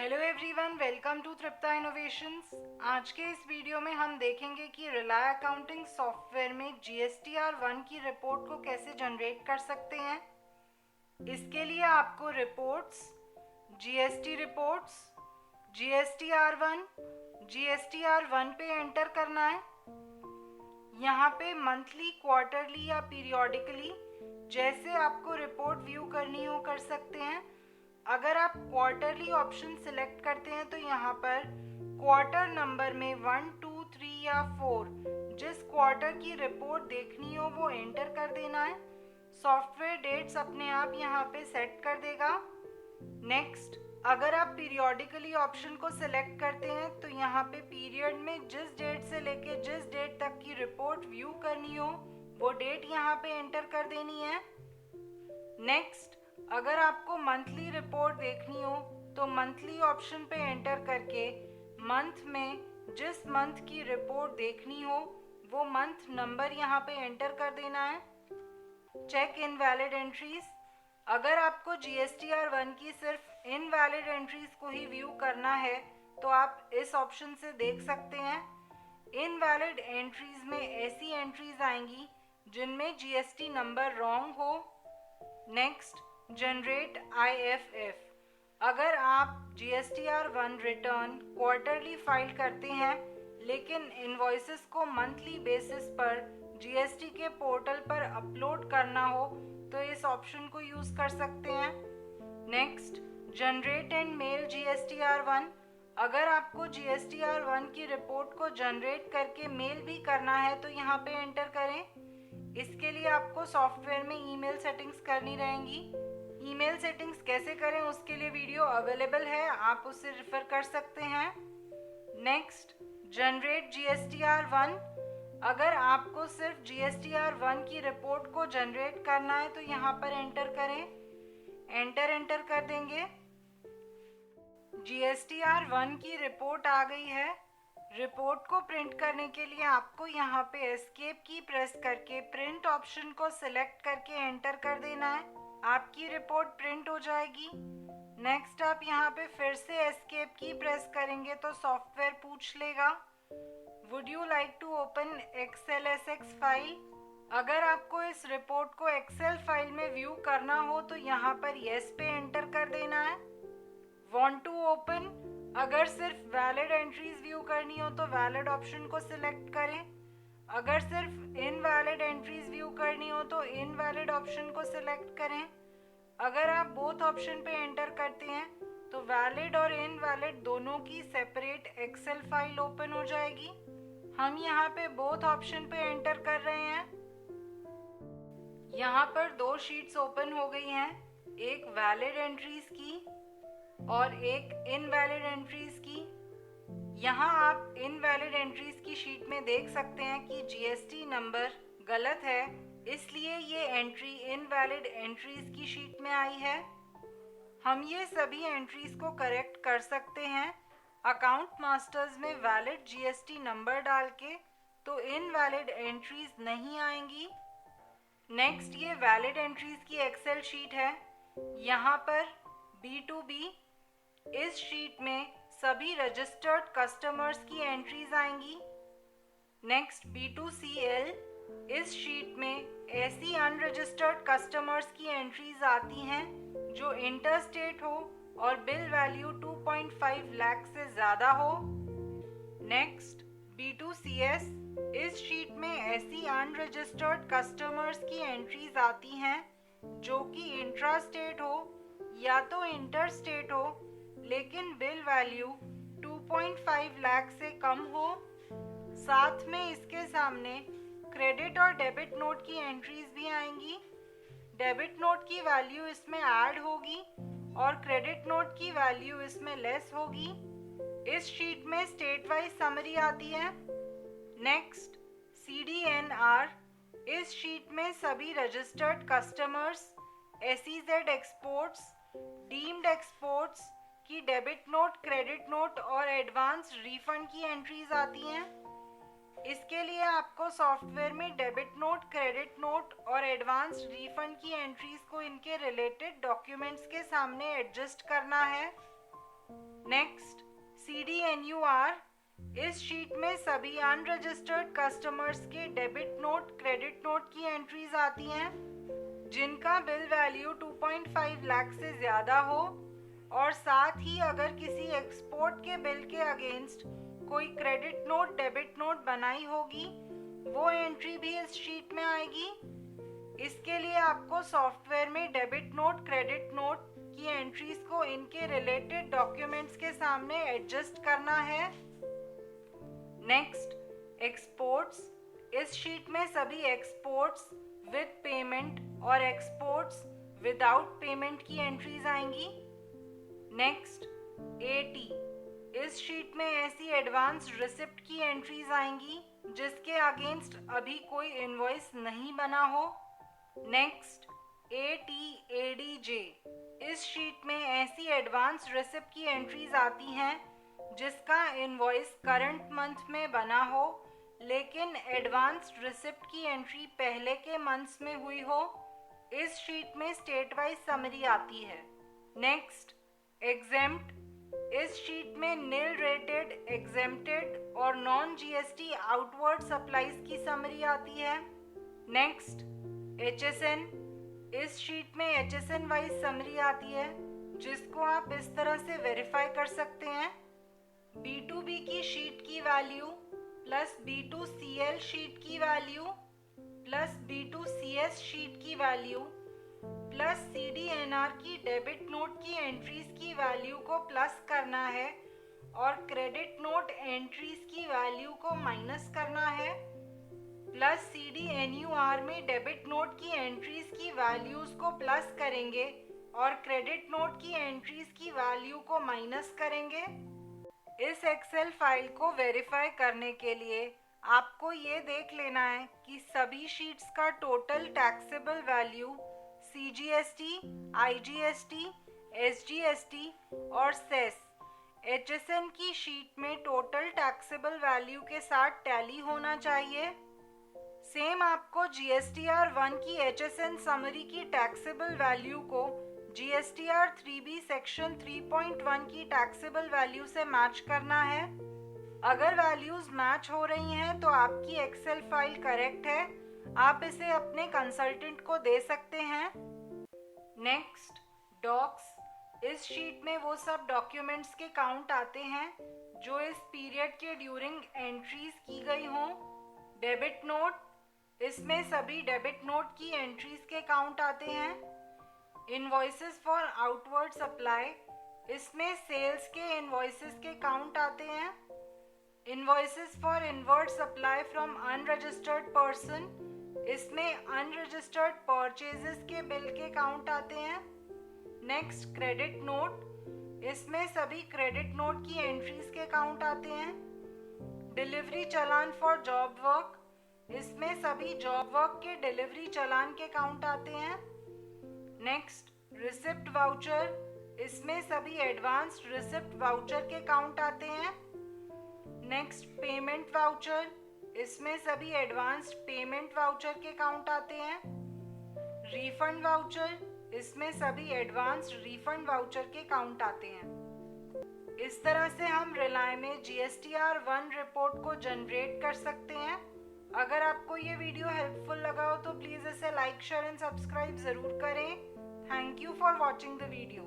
Hello everyone, welcome to Trupta innovations. आज के इस वीडियो में हम देखेंगे कि रिलाय अकाउंटिंग सॉफ्टवेयर में GSTR1 की रिपोर्ट को कैसे जनरेट कर सकते हैं। इसके लिए आपको reports, GST reports, GSTR1, GSTR1 पे एंटर करना है। यहाँ पे मंथली, क्वार्टरली या पीरियोडिकली जैसे आपको रिपोर्ट व्यू करनी हो कर सकते हैं। अगर आप क्वार्टरली ऑप्शन सिलेक्ट करते हैं तो यहाँ पर क्वार्टर नंबर में 1, 2, 3 या 4 जिस क्वार्टर की रिपोर्ट देखनी हो वो एंटर कर देना है। सॉफ्टवेयर डेट्स अपने आप यहाँ पे सेट कर देगा। नेक्स्ट, अगर आप पीरियोडिकली ऑप्शन को सिलेक्ट करते हैं तो यहाँ पे पीरियड में जिस डेट से लेके जिस डेट तक की रिपोर्ट व्यू करनी हो वो डेट यहाँ पे एंटर कर देनी है। नेक्स्ट, अगर आपको मंथली रिपोर्ट देखनी हो तो मंथली ऑप्शन पे एंटर करके मंथ में जिस मंथ की रिपोर्ट देखनी हो वो मंथ नंबर यहाँ पे एंटर कर देना है। चेक इनवैलिड एंट्रीज, अगर आपको GSTR1 की सिर्फ इनवैलिड एंट्रीज को ही व्यू करना है तो आप इस ऑप्शन से देख सकते हैं। इनवैलिड एंट्रीज में ऐसी एंट्रीज आएंगी जिनमें GST नंबर रॉन्ग हो। नेक्स्ट, जनरेट IFF, अगर आप GSTR1 रिटर्न क्वार्टरली फाइल करते हैं लेकिन इनवॉइसेस को मंथली बेसिस पर GST के पोर्टल पर अपलोड करना हो तो इस ऑप्शन को यूज़ कर सकते हैं। Next, generate and mail GSTR1, अगर आपको GSTR1 की रिपोर्ट को जनरेट करके मेल भी करना है तो यहाँ पे एंटर करें। इसके लिए आपको सॉफ्टवेयर में ईमेल सेटिंग्स करनी रहेंगी। ईमेल सेटिंग्स कैसे करें उसके लिए वीडियो अवेलेबल है, आप उससे रेफर कर सकते हैं। नेक्स्ट, जनरेट GSTR1, अगर आपको सिर्फ GSTR1 की रिपोर्ट को जनरेट करना है तो यहाँ पर एंटर करें। एंटर कर देंगे। GSTR1 की रिपोर्ट आ गई है। रिपोर्ट को प्रिंट करने के लिए आपको यहाँ पे एस्केप की प्रेस करके प्रिंट ऑप्शन को सिलेक्ट करके एंटर कर देना है। आपकी रिपोर्ट प्रिंट हो जाएगी। नेक्स्ट, आप यहाँ पे फिर से एस्केप की प्रेस करेंगे तो सॉफ्टवेयर पूछ लेगा, would you like to open XLSX file. अगर आपको इस रिपोर्ट को एक्सेल फाइल में व्यू करना हो तो यहाँ पर येस पे एंटर कर देना है। वांट टू ओपन, अगर सिर्फ वैलिड एंट्रीज व्यू करनी हो तो वैलिड ऑप्शन को सिलेक्ट करें। अगर सिर्फ इनवैलिड एंट्रीज व्यू करनी हो तो इनवैलिड ऑप्शन को सिलेक्ट करें। अगर आप बोथ ऑप्शन पे एंटर करते हैं तो वैलिड और इनवैलिड दोनों की सेपरेट एक्सेल फाइल ओपन हो जाएगी। हम यहाँ पे बोथ ऑप्शन पे एंटर कर रहे हैं। यहाँ पर दो शीट्स ओपन हो गई हैं, एक वैलिड एंट्रीज की और एक इनवैलिड एंट्रीज की। यहाँ आप इनवैलिड एंट्रीज की शीट में देख सकते हैं कि GST नंबर गलत है, इसलिए ये एंट्री इनवैलिड एंट्रीज की शीट में आई है। हम ये सभी एंट्रीज को करेक्ट कर सकते हैं अकाउंट मास्टर्स में वैलिड GST नंबर डाल के, तो इनवैलिड एंट्रीज नहीं आएंगी। नेक्स्ट, ये वैलिड एंट्रीज की एक्सेल शीट है। यहाँ पर B2B, इस शीट में सभी रजिस्टर्ड कस्टमर्स की एंट्रीज आएंगी। नेक्स्ट, B2CL, इस शीट में ऐसी अनरजिस्टर्ड कस्टमर्स की एंट्रीज आती हैं जो इंटरस्टेट हो और बिल वैल्यू 2.5 लाख से ज़्यादा हो। नेक्स्ट, B2CS, इस शीट में ऐसी अनरजिस्टर्ड कस्टमर्स की एंट्रीज आती हैं जो कि इंट्रास्टेट हो या तो इंटरस्टेट हो लेकिन बिल वैल्यू 2.5 लाख से कम हो। साथ में इसके सामने क्रेडिट और डेबिट नोट की एंट्रीज भी आएंगी। डेबिट नोट की वैल्यू इसमें ऐड होगी और क्रेडिट नोट की वैल्यू इसमें लेस होगी। इस शीट में स्टेट वाइज समरी आती है। नेक्स्ट, CDNR, इस शीट में सभी registered customers, SEZ exports, deemed exports की डेबिट नोट, क्रेडिट नोट और एडवांस रिफंड की एंट्रीज आती हैं। इसके लिए आपको सॉफ्टवेयर में डेबिट नोट, क्रेडिट नोट और एडवांस रिफंड की एंट्रीज को इनके रिलेटेड डॉक्यूमेंट्स के सामने एडजस्ट करना है। नेक्स्ट CDNUR, इस शीट में सभी अनरजिस्टर्ड कस्टमर्स के डेबिट नोट, क्रेडिट नोट की एंट्रीज आती हैं जिनका बिल वैल्यू 2.5 लाख से ज़्यादा हो और साथ ही अगर किसी एक्सपोर्ट के बिल के अगेंस्ट कोई क्रेडिट नोट, डेबिट नोट बनाई होगी, वो एंट्री भी इस शीट में आएगी। इसके लिए आपको सॉफ्टवेयर में डेबिट नोट, क्रेडिट नोट की एंट्रीज को इनके रिलेटेड डॉक्यूमेंट्स के सामने एडजस्ट करना है। नेक्स्ट एक्सपोर्ट्स, इस शीट में सभी एक्सपोर्ट्स विद पेमेंट और एक्सपोर्ट्स विदाउट पेमेंट की एंट्रीज आएंगी। नेक्स्ट AT, इस शीट में ऐसी एडवांस रिसिप्ट की एंट्रीज आएंगी जिसके अगेंस्ट अभी कोई इनवॉइस नहीं बना हो। नेक्स्ट ATADJ, इस शीट में ऐसी एडवांस रिसिप्ट की एंट्रीज आती हैं जिसका इनवॉइस करंट मंथ में बना हो लेकिन एडवांस रिसिप्ट की एंट्री पहले के मंथ्स में हुई हो। इस शीट में स्टेट वाइज समरी आती है। नेक्स्ट एग्जेम्प्ट, इस शीट में नील रेटेड, एग्जेम्प्टेड और नॉन GST आउटवर्ड सप्लाईज की समरी आती है। नेक्स्ट HSN, इस शीट में HSN वाइज समरी आती है जिसको आप इस तरह से वेरीफाई कर सकते हैं। B2B की शीट की वैल्यू प्लस B2CL शीट की वैल्यू प्लस B2CS शीट की वैल्यू प्लस CDNR की डेबिट नोट की एंट्रीज की वैल्यू को प्लस करना है और क्रेडिट नोट एंट्रीज की वैल्यू को माइनस करना है। प्लस CDNUR में डेबिट नोट की एंट्रीज की वैल्यूज को प्लस करेंगे और क्रेडिट नोट की एंट्रीज की वैल्यू को माइनस करेंगे। इस एक्सेल फाइल को वेरीफाई करने के लिए आपको ये देख लेना है कि सभी शीट्स का total taxable value CGST, IGST, SGST और सेस HSN की शीट में टोटल टैक्सेबल वैल्यू के साथ टैली होना चाहिए। सेम आपको GSTR 1 की HSN समरी की टैक्सेबल वैल्यू को GSTR 3B सेक्शन 3.1 की टैक्सेबल वैल्यू से मैच करना है। अगर वैल्यूज मैच हो रही हैं तो आपकी एक्सेल फाइल करेक्ट है, आप इसे अपने कंसल्टेंट को दे सकते हैं। नेक्स्ट डॉक्स, इस शीट में वो सब डॉक्यूमेंट्स के काउंट आते हैं जो इस पीरियड के ड्यूरिंग एंट्रीज की गई हों। डेबिट नोट, इसमें सभी डेबिट नोट की एंट्रीज के काउंट आते हैं। इनवॉइसेस फॉर आउटवर्ड सप्लाई, इसमें सेल्स के इनवॉइसेस के काउंट आते हैं। Invoices for inward supply from unregistered person, इसमें अनरजिस्टर्ड परचेजेस के बिल के काउंट आते हैं। नेक्स्ट क्रेडिट नोट, इसमें सभी क्रेडिट नोट की एंट्रीज के काउंट आते हैं। Delivery challan for job work, इसमें सभी जॉब वर्क के डिलीवरी चालान के काउंट आते हैं। नेक्स्ट रिसिप्ट वाउचर, इसमें सभी एडवांस रिसिप्ट वाउचर के काउंट आते हैं। नेक्स्ट पेमेंट वाउचर, इसमें सभी एडवांस पेमेंट वाउचर के काउंट आते हैं। रिफंड वाउचर, इसमें सभी एडवांस रिफंड वाउचर के काउंट आते हैं। इस तरह से हम रिलाय में GSTR 1 रिपोर्ट को जनरेट कर सकते हैं। अगर आपको ये वीडियो हेल्पफुल लगा हो तो प्लीज़ इसे लाइक, शेयर एंड सब्सक्राइब ज़रूर करें। Thank you for watching the video.